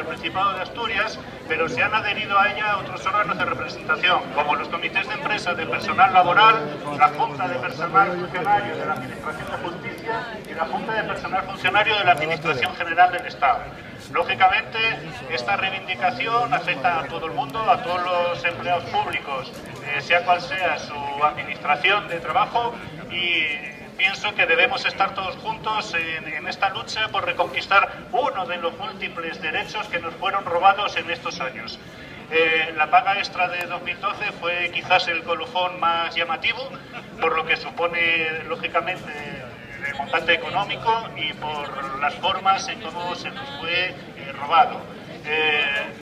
del Principado de Asturias, pero se han adherido a ella otros órganos de representación, como los comités de empresa de personal laboral, la Junta de Personal Funcionario de la Administración de Justicia y la Junta de Personal Funcionario de la Administración General del Estado. Lógicamente, esta reivindicación afecta a todo el mundo, a todos los empleados públicos, sea cual sea su administración de trabajo, y pienso que debemos estar todos juntos en esta lucha por reconquistar uno de los múltiples derechos que nos fueron robados en estos años. La paga extra de 2012 fue quizás el colofón más llamativo, por lo que supone, lógicamente, el montante económico y por las formas en cómo se nos fue robado.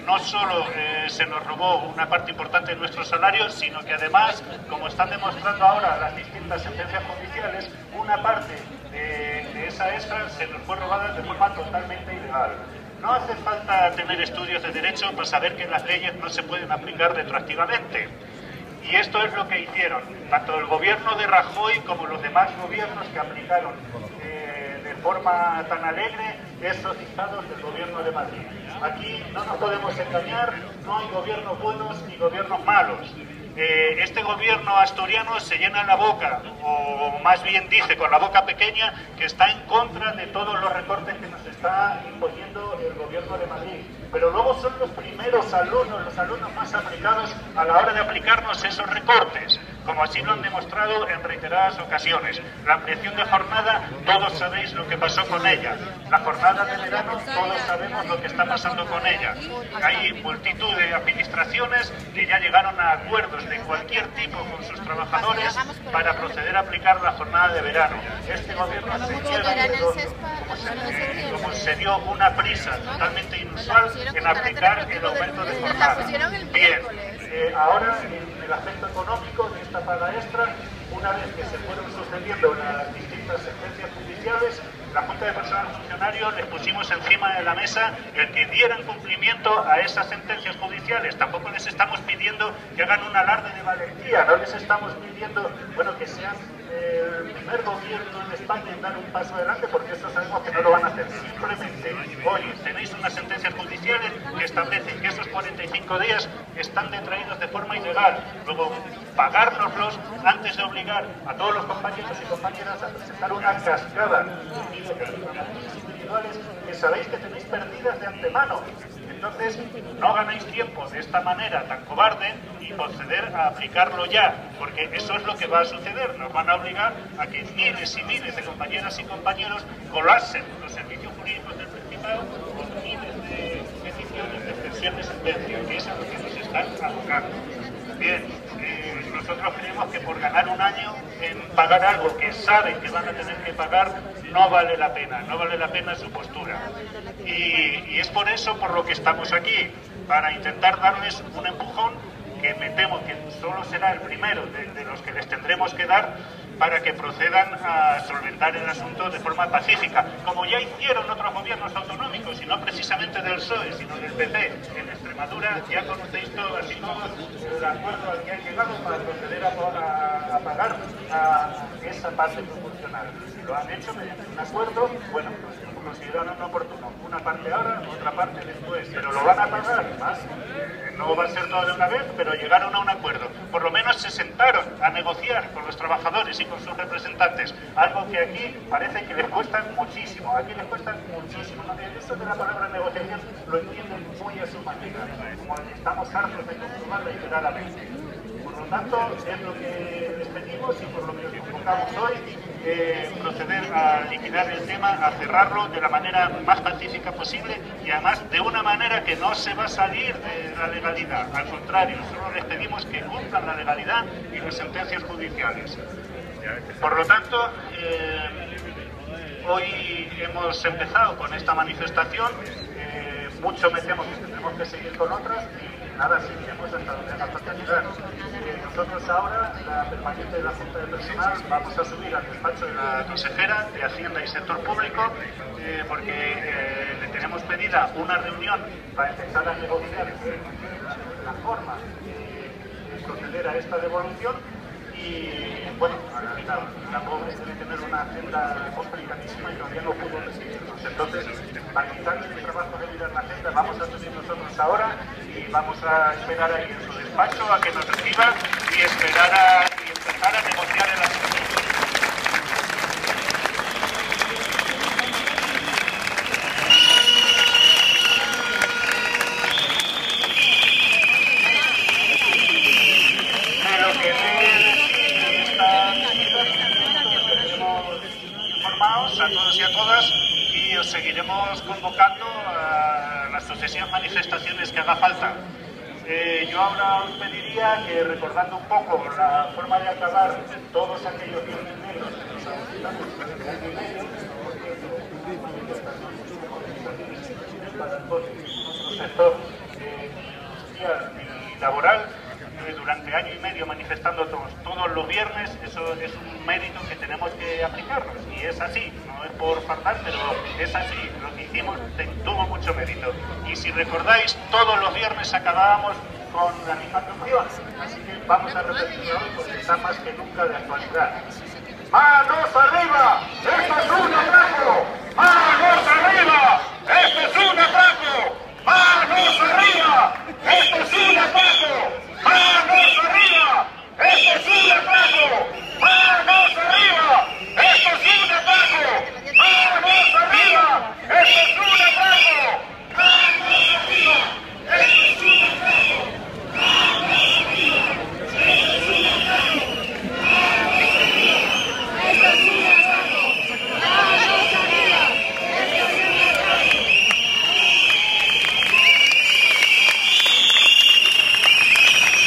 No solo se nos robó una parte importante de nuestros salarios, sino que además, como están demostrando ahora las distintas sentencias judiciales, una parte de esa extra se nos fue robada de forma totalmente ilegal. No hace falta tener estudios de derecho para saber que las leyes no se pueden aplicar retroactivamente. Y esto es lo que hicieron, tanto el gobierno de Rajoy como los demás gobiernos que aplicaron de forma tan alegre esos dictados del gobierno de Madrid. Aquí no nos podemos engañar, no hay gobiernos buenos ni gobiernos malos. Este gobierno asturiano se llena la boca, o más bien dice con la boca pequeña, que está en contra de todos los recortes que nos está imponiendo el gobierno de Madrid. Pero luego son los primeros alumnos, los alumnos más aplicados a la hora de aplicarnos esos recortes, como así lo han demostrado en reiteradas ocasiones. La ampliación de jornada, todos sabéis lo que pasó con ella. La jornada de verano, todos sabemos lo que está pasando con ella. Hay multitud de administraciones que ya llegaron a acuerdos de cualquier tipo con sus trabajadores para proceder a aplicar la jornada de verano. Este gobierno como se dio una prisa totalmente inusual en aplicar el aumento de jornada. Bien, ahora en el aspecto económico de esta paga extra, una vez que se fueron sucediendo las distintas sentencias judiciales, la Junta de Personal Funcionario les pusimos encima de la mesa el que dieran cumplimiento a esas sentencias judiciales. Tampoco les estamos pidiendo que hagan un alarde de valentía, no les estamos pidiendo, bueno, que sean el primer gobierno en España en dar un paso adelante, porque eso sabemos que no lo van a hacer. Simplemente, oye, tenéis unas sentencias judiciales que establecen que esos 45 días están detraídos de forma ilegal. Luego, pagárnoslos antes de obligar a todos los compañeros y compañeras a presentar una cascada individuales que sabéis que tenéis perdidas de antemano. Entonces, no ganáis tiempo de esta manera tan cobarde y proceder a aplicarlo ya, porque eso es lo que va a suceder. Nos van a obligar a que miles y miles de compañeras y compañeros colapsen los servicios jurídicos del Principado con miles de peticiones de extensión de sentencia, que es a lo que nos están abocando. Bien, nosotros creemos que por ganar un año en pagar algo que saben que van a tener que pagar, no vale la pena su postura. Y es por eso por lo que estamos aquí, para intentar darles un empujón que me temo que solo será el primero de los que les tendremos que dar para que procedan a solventar el asunto de forma pacífica, como ya hicieron otros gobiernos autonómicos, y no precisamente del PSOE, sino del PP. En Extremadura ya conocéis todos y todos el acuerdo al que han llegado para proceder a pagar a esa parte proporcional. Lo han hecho mediante un acuerdo, bueno, pues consideraron oportuno. Una parte ahora, otra parte después, pero lo van a pagar más. No va a ser todo de una vez, pero llegaron a un acuerdo. Por lo menos se sentaron a negociar con los trabajadores y con sus representantes, algo que aquí parece que les cuesta muchísimo. Aquí les cuesta muchísimo. ¿No? Eso de la palabra negociación lo entienden muy a su manera, como estamos hartos de comprobar reiteradamente. Por lo tanto, es lo que les pedimos y por lo que nos convocamos hoy, proceder a liquidar el tema, a cerrarlo de la manera más pacífica posible y además de una manera que no se va a salir de la legalidad. Al contrario, solo les pedimos que cumplan la legalidad y las sentencias judiciales. Por lo tanto, hoy hemos empezado con esta manifestación, mucho me temo que tendremos que seguir con otras y nada, seguiremos hasta donde haga falta llegar. Nosotros ahora, la permanente de la Junta de Personal, vamos a subir al despacho de la consejera de Hacienda y Sector Público porque le tenemos pedida una reunión para empezar a negociar la forma de proceder a esta devolución. y bueno, la pobre debe tener una agenda complicadísima y todavía no pudo recibirnos. Entonces, para quitarle el trabajo de mirar la agenda, vamos a subir nosotros ahora y vamos a esperar ahí en su despacho a que nos reciba y empezar a negociar el asunto. A todos y a todas, y os seguiremos convocando a las sucesivas manifestaciones que haga falta. Yo ahora os pediría que, recordando un poco la forma de acabar todos aquellos viernes negros que nos avistamos para nuestro sector social y laboral, durante año y medio manifestando todos los viernes. Eso es un mérito que tenemos que aplicarnos, y es así, no es por faltar, pero es así, lo que hicimos tuvo mucho mérito. Y si recordáis, todos los viernes acabábamos con animando acción, así que vamos a repetirlo hoy porque está más que nunca de actualidad. ¡Manos arriba! ¡Esto es un atraco! ¡Manos arriba! ¡Esto es un atraco! ¡Manos arriba! ¡Esto es un atraco! ¡Manos arriba! ¡Esto es un atraco! ¡Manos arriba! ¡Esto es un atraco! ¡Manos arriba! ¡Esto es un atraco! ¡Manos arriba! ¡Esto es un atraco! ¡Manos arriba! ¡Esto es un atraco! ¡Esto es un atraco! ¡Manos arriba! ¡Esto es un atraco!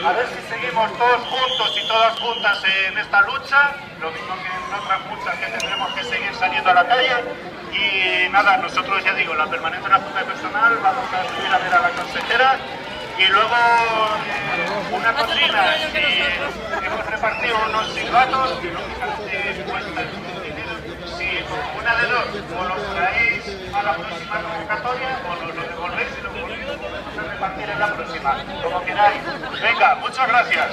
A ver si seguimos todos juntos y todas juntas en esta lucha, lo mismo que en otras muchas que tendremos que seguir saliendo a la calle. Y nada, nosotros, ya digo, la permanente de la Junta de Personal, vamos a subir a ver a la consejera y luego una cocina, si hemos repartido unos silbatos y lógicamente si una de dos o lo traéis a la próxima convocatoria o lo devolvéis y lo volvemos a repartir en la próxima, como queráis. Venga, muchas gracias.